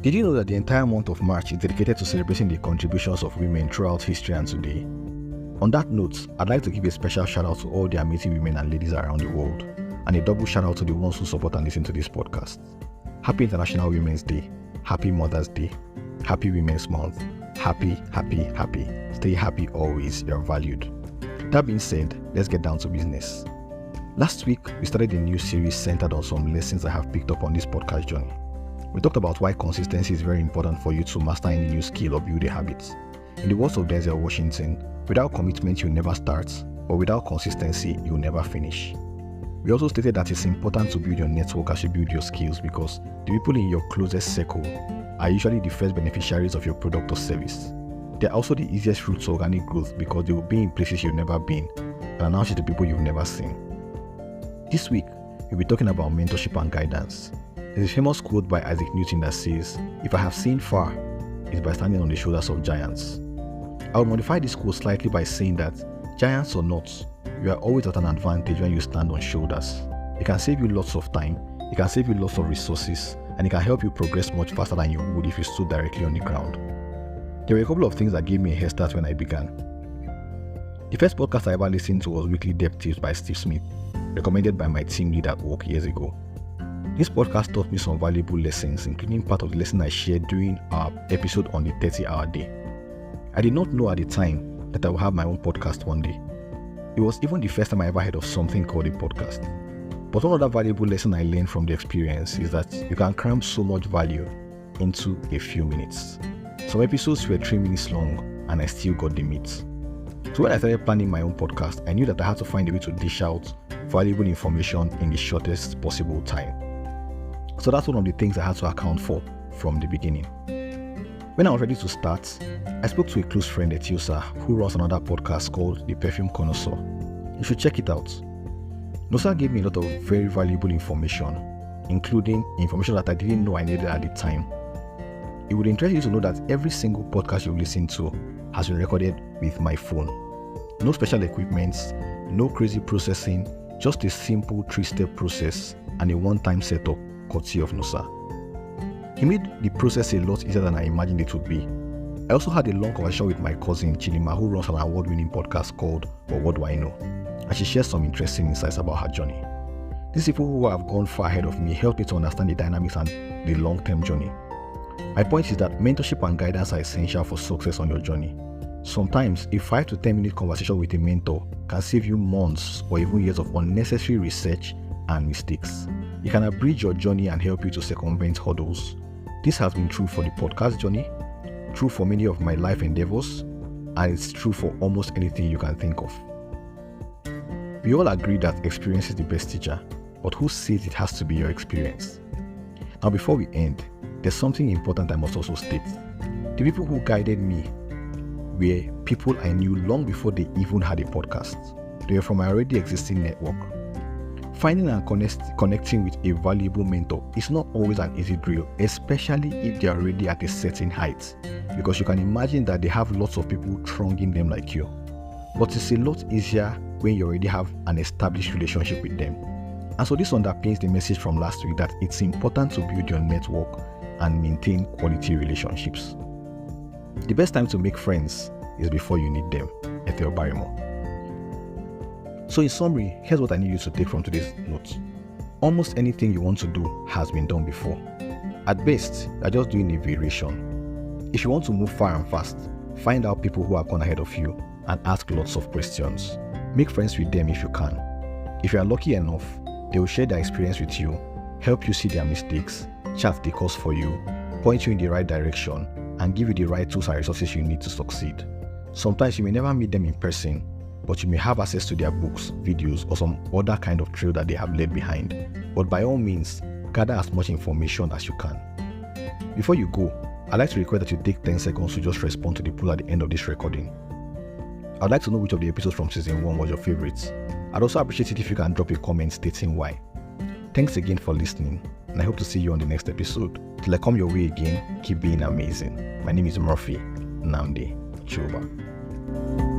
Did you know that the entire month of March is dedicated to celebrating the contributions of women throughout history and today? On that note, I'd like to give a special shout out to all the amazing women and ladies around the world, and a double shout out to the ones who support and listen to this podcast. Happy International Women's Day, Happy Mother's Day, Happy Women's Month, happy. Stay happy always, you're valued. That being said, let's get down to business. Last week, we started a new series centered on some lessons I have picked up on this podcast journey. We talked about why consistency is very important for you to master any new skill or build a habit. In the words of Denzel Washington, without commitment you'll never start, but without consistency you'll never finish. We also stated that it's important to build your network as you build your skills because the people in your closest circle are usually the first beneficiaries of your product or service. They're also the easiest route to organic growth because they will be in places you've never been and announce you to people you've never seen. This week, we'll be talking about mentorship and guidance. There's a famous quote by Isaac Newton that says, "If I have seen far, it's by standing on the shoulders of giants." I will modify this quote slightly by saying that, giants or not, you are always at an advantage when you stand on shoulders. It can save you lots of time, it can save you lots of resources, and it can help you progress much faster than you would if you stood directly on the ground. There were a couple of things that gave me a head start when I began. The first podcast I ever listened to was Weekly Depth Tips by Steve Smith, recommended by my team lead at work years ago. This podcast taught me some valuable lessons, including part of the lesson I shared during our episode on the 30-hour day. I did not know at the time that I would have my own podcast one day. It was even the first time I ever heard of something called a podcast. But one other valuable lesson I learned from the experience is that you can cram so much value into a few minutes. Some episodes were 3 minutes long and I still got the meat. So when I started planning my own podcast, I knew that I had to find a way to dish out valuable information in the shortest possible time. So that's one of the things I had to account for from the beginning. When I was ready to start, I spoke to a close friend, Etiosa, who runs another podcast called The Perfume Connoisseur. You should check it out. Nosa gave me a lot of very valuable information, including information that I didn't know I needed at the time. It would interest you to know that every single podcast you listen to has been recorded with my phone. No special equipment, no crazy processing, just a simple 3-step process and a one-time setup courtesy of Nosa. He made the process a lot easier than I imagined it would be. I also had a long conversation with my cousin Chilima, who runs an award-winning podcast called But What Do I Know? And she shares some interesting insights about her journey. These people who have gone far ahead of me helped me to understand the dynamics and the long-term journey. My point is that mentorship and guidance are essential for success on your journey. Sometimes a 5 to 10 minute conversation with a mentor can save you months or even years of unnecessary research and mistakes. It can abridge your journey and help you to circumvent hurdles. This has been true for the podcast journey, true for many of my life endeavors, and it's true for almost anything you can think of. We all agree that experience is the best teacher, but who says it has to be your experience? Now before we end, there's something important I must also state. The people who guided me were people I knew long before they even had a podcast. They were from my already existing network. Finding and connecting with a valuable mentor is not always an easy drill, especially if they are already at a certain height, because you can imagine that they have lots of people thronging them like you. But it's a lot easier when you already have an established relationship with them. And so this underpins the message from last week that it's important to build your network and maintain quality relationships. The best time to make friends is before you need them. Ethel Barrymore. So in summary, here's what I need you to take from today's notes. Almost anything you want to do has been done before. At best, you're just doing a variation. If you want to move far and fast, find out people who have gone ahead of you and ask lots of questions. Make friends with them if you can. If you are lucky enough, they will share their experience with you, help you see their mistakes, chart the course for you, point you in the right direction, and give you the right tools and resources you need to succeed. Sometimes you may never meet them in person, but you may have access to their books, videos, or some other kind of trail that they have left behind. But by all means, gather as much information as you can. Before you go, I'd like to request that you take 10 seconds to just respond to the poll at the end of this recording. I'd like to know which of the episodes from season 1 was your favorites. I'd also appreciate it if you can drop a comment stating why. Thanks again for listening, and I hope to see you on the next episode. Till I come your way again, keep being amazing. My name is Murphy Nnamdi Chuba.